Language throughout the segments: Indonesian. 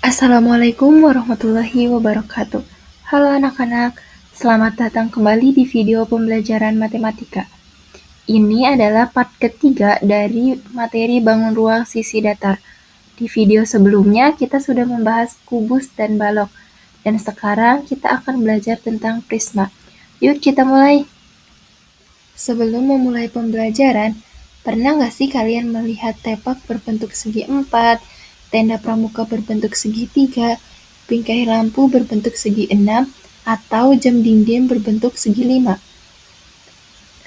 Assalamualaikum warahmatullahi wabarakatuh. Halo anak-anak, selamat datang kembali di video pembelajaran matematika. Ini adalah part ketiga dari materi bangun ruang sisi datar. Di video sebelumnya kita sudah membahas kubus dan balok, dan sekarang kita akan belajar tentang prisma. Yuk kita mulai. Sebelum memulai pembelajaran, pernah nggak sih kalian melihat tepak berbentuk segi 4, tenda pramuka berbentuk segitiga, bingkai lampu berbentuk segi 6, atau jam dinding berbentuk segi 5?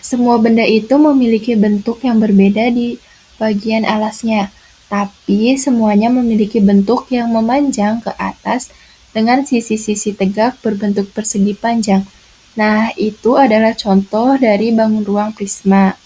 Semua benda itu memiliki bentuk yang berbeda di bagian alasnya, tapi semuanya memiliki bentuk yang memanjang ke atas dengan sisi-sisi tegak berbentuk persegi panjang. Nah, itu adalah contoh dari bangun ruang prisma.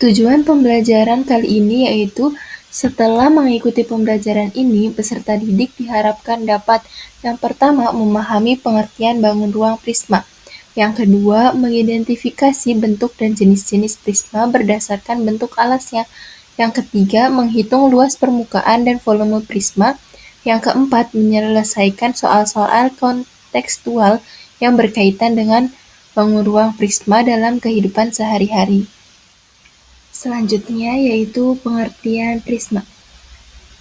Tujuan pembelajaran kali ini yaitu setelah mengikuti pembelajaran ini, peserta didik diharapkan dapat yang pertama memahami pengertian bangun ruang prisma, yang kedua mengidentifikasi bentuk dan jenis-jenis prisma berdasarkan bentuk alasnya, yang ketiga menghitung luas permukaan dan volume prisma, yang keempat menyelesaikan soal-soal kontekstual yang berkaitan dengan bangun ruang prisma dalam kehidupan sehari-hari. Selanjutnya yaitu pengertian prisma.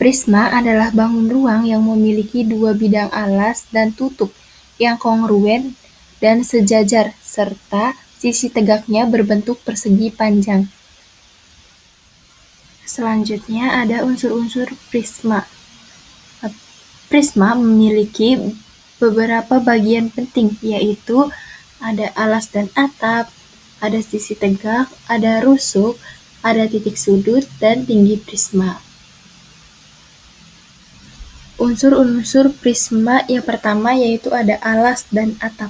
Prisma adalah bangun ruang yang memiliki dua bidang alas dan tutup yang kongruen dan sejajar, serta sisi tegaknya berbentuk persegi panjang. Selanjutnya ada unsur-unsur prisma. Prisma memiliki beberapa bagian penting, yaitu ada alas dan atap, ada sisi tegak, ada rusuk, ada titik sudut, dan tinggi prisma. Unsur-unsur prisma yang pertama yaitu ada alas dan atap.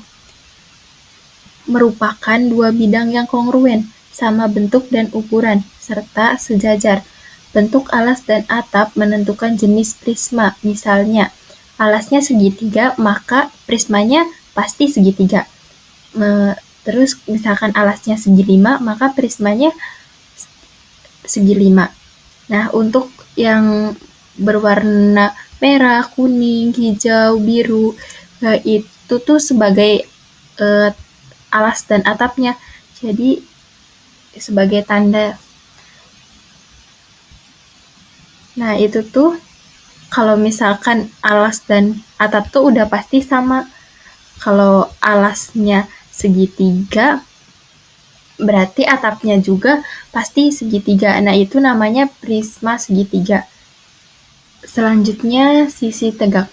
Merupakan dua bidang yang kongruen, sama bentuk dan ukuran, serta sejajar. Bentuk alas dan atap menentukan jenis prisma. Misalnya, alasnya segitiga, maka prismanya pasti segitiga. Terus misalkan alasnya segi 5, maka prismanya segi 5. Nah, untuk yang berwarna merah, kuning, hijau, biru, itu tuh sebagai alas dan atapnya. Jadi sebagai tanda. Nah, itu tuh kalau misalkan alas dan atap tuh udah pasti sama. Kalau alasnya segitiga, berarti atapnya juga pasti segitiga. Nah, itu namanya prisma segitiga. Selanjutnya, sisi tegak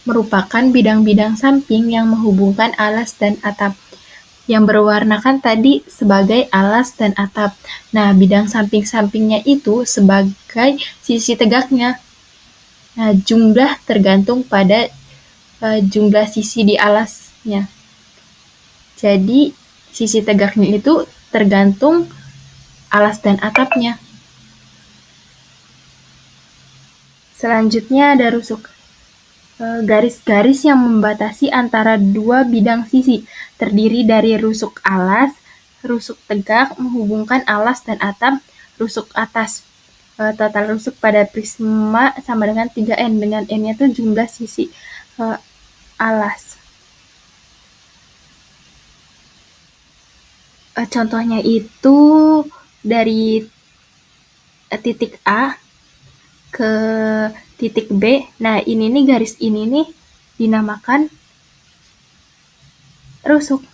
merupakan bidang-bidang samping yang menghubungkan alas dan atap. Yang berwarnakan tadi sebagai alas dan atap. Nah, bidang samping-sampingnya itu sebagai sisi tegaknya. Nah, jumlah tergantung pada jumlah sisi di alasnya. Jadi, sisi tegaknya itu tergantung alas dan atapnya. Selanjutnya ada rusuk. Garis-garis yang membatasi antara dua bidang sisi, terdiri dari rusuk alas, rusuk tegak menghubungkan alas dan atap, rusuk atas. Total rusuk pada prisma sama dengan 3N, dengan N-nya itu jumlah sisi alas. Contohnya itu dari titik A ke titik B. Nah, ini nih garis ini nih dinamakan rusuk.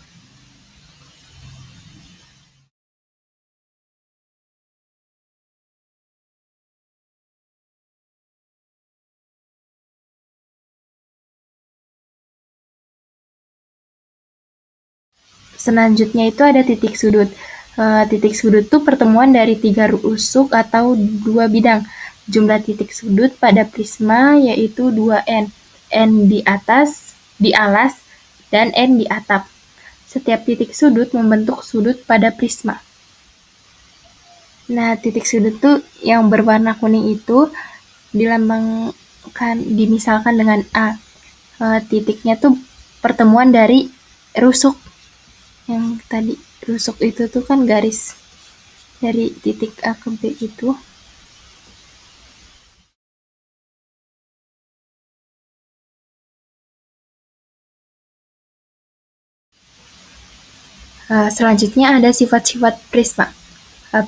Selanjutnya itu ada titik sudut. Titik sudut itu pertemuan dari tiga rusuk atau dua bidang. Jumlah titik sudut pada prisma yaitu 2N. N di atas, di alas, dan N di atap. Setiap titik sudut membentuk sudut pada prisma. Nah, titik sudut tuh yang berwarna kuning itu dilambangkan, dimisalkan dengan A. Titiknya tuh pertemuan dari rusuk. Yang tadi rusuk itu tuh kan garis dari titik A ke B itu. Selanjutnya ada sifat-sifat prisma.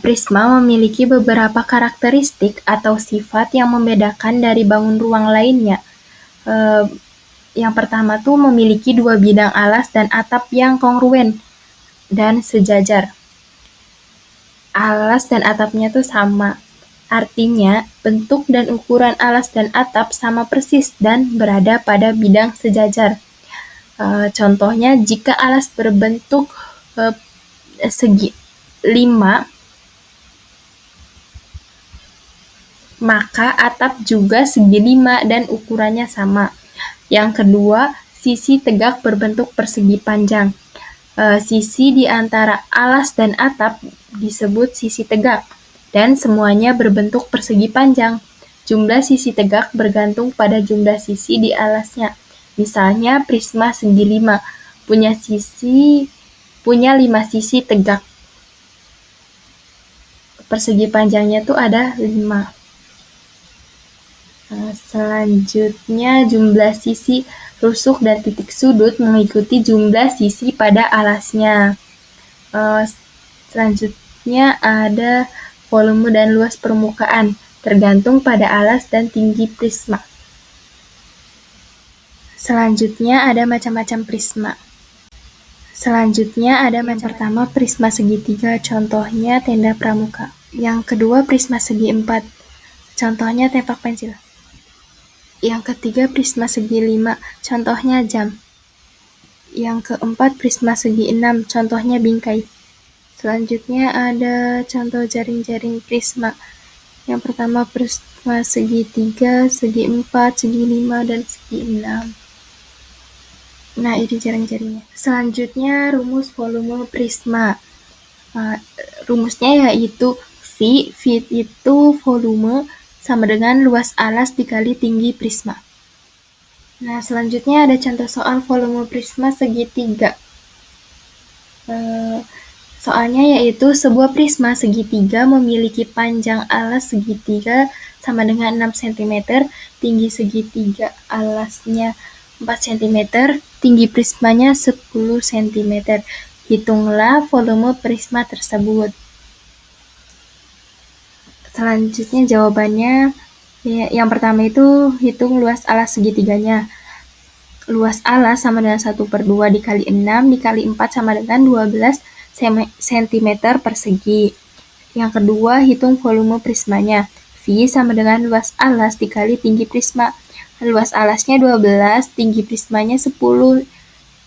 Prisma memiliki beberapa karakteristik atau sifat yang membedakan dari bangun ruang lainnya. Yang pertama tuh memiliki dua bidang alas dan atap yang kongruen dan sejajar. Alas dan atapnya tuh sama. Artinya, bentuk dan ukuran alas dan atap sama persis dan berada pada bidang sejajar. Contohnya, jika alas berbentuk segi 5, maka atap juga segi 5 dan ukurannya sama. Yang kedua, sisi tegak berbentuk persegi panjang. Sisi di antara alas dan atap disebut sisi tegak, dan semuanya berbentuk persegi panjang. Jumlah sisi tegak bergantung pada jumlah sisi di alasnya. Misalnya prisma segi 5 punya 5 sisi tegak. Persegi panjangnya tuh ada 5. Selanjutnya jumlah sisi rusuk dan titik sudut mengikuti jumlah sisi pada alasnya. Selanjutnya ada volume dan luas permukaan, tergantung pada alas dan tinggi prisma. Selanjutnya ada macam-macam prisma. Pertama prisma segitiga, contohnya tenda pramuka. Yang kedua prisma segi 4, contohnya tempat pensil. Yang ketiga prisma segi 5, contohnya jam. Yang keempat prisma segi 6, contohnya bingkai. Selanjutnya ada contoh jaring-jaring prisma. Yang pertama prisma segi 3, segi 4, segi 5, dan segi 6. Nah, ini jaring-jaringnya. Selanjutnya rumus volume prisma. Rumusnya yaitu V itu volume sama dengan luas alas dikali tinggi prisma. Nah, selanjutnya ada contoh soal volume prisma segitiga. Soalnya yaitu sebuah prisma segitiga memiliki panjang alas segitiga sama dengan 6 cm, tinggi segitiga alasnya 4 cm, tinggi prismanya 10 cm. Hitunglah volume prisma tersebut. Selanjutnya jawabannya, yang pertama itu hitung luas alas segitiganya. Luas alas sama dengan 1/2 dikali 6 dikali 4 sama dengan 12 cm persegi. Yang kedua, hitung volume prismanya. V sama dengan luas alas dikali tinggi prisma. Luas alasnya 12, tinggi prismanya 10.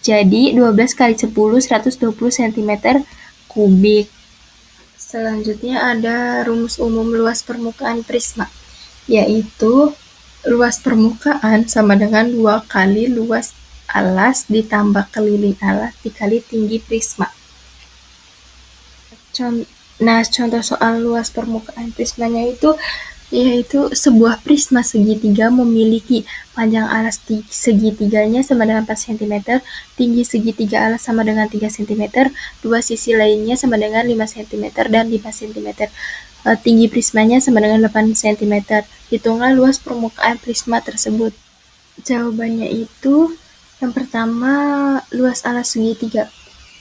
Jadi 12 kali 10, 120 cm kubik. Selanjutnya ada rumus umum luas permukaan prisma, yaitu luas permukaan sama dengan 2 kali luas alas ditambah keliling alas dikali tinggi prisma. Contoh soal luas permukaan prismanya itu yaitu sebuah prisma segitiga memiliki panjang alas segitiganya sama dengan 4 cm, tinggi segitiga alas sama dengan 3 cm, dua sisi lainnya sama dengan 5 cm dan 5 cm. Tinggi prismanya sama dengan 8 cm. Hitunglah luas permukaan prisma tersebut. Jawabannya itu yang pertama luas alas segitiga.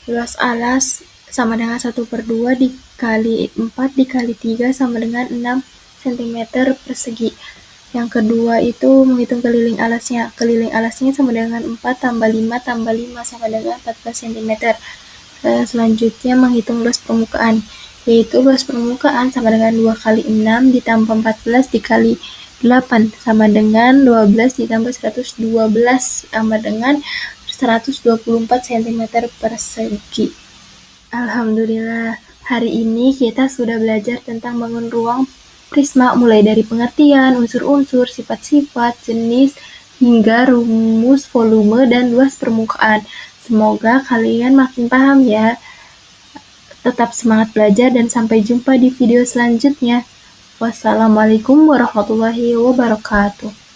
Luas alas sama dengan 1/2 dikali 4 dikali 3 sama dengan 6 cm persegi. Yang kedua itu menghitung keliling alasnya. Keliling alasnya sama dengan 4 tambah 5 tambah 5 sama dengan 14 cm. Selanjutnya menghitung luas permukaan, yaitu luas permukaan sama dengan 2 kali 6 ditambah 14 dikali 8 sama dengan 12 ditambah 112 sama dengan 124 cm persegi. Alhamdulillah, hari ini kita sudah belajar tentang bangun ruang prisma mulai dari pengertian, unsur-unsur, sifat-sifat, jenis, hingga rumus volume dan luas permukaan. Semoga kalian makin paham ya. Tetap semangat belajar dan sampai jumpa di video selanjutnya. Wassalamualaikum warahmatullahi wabarakatuh.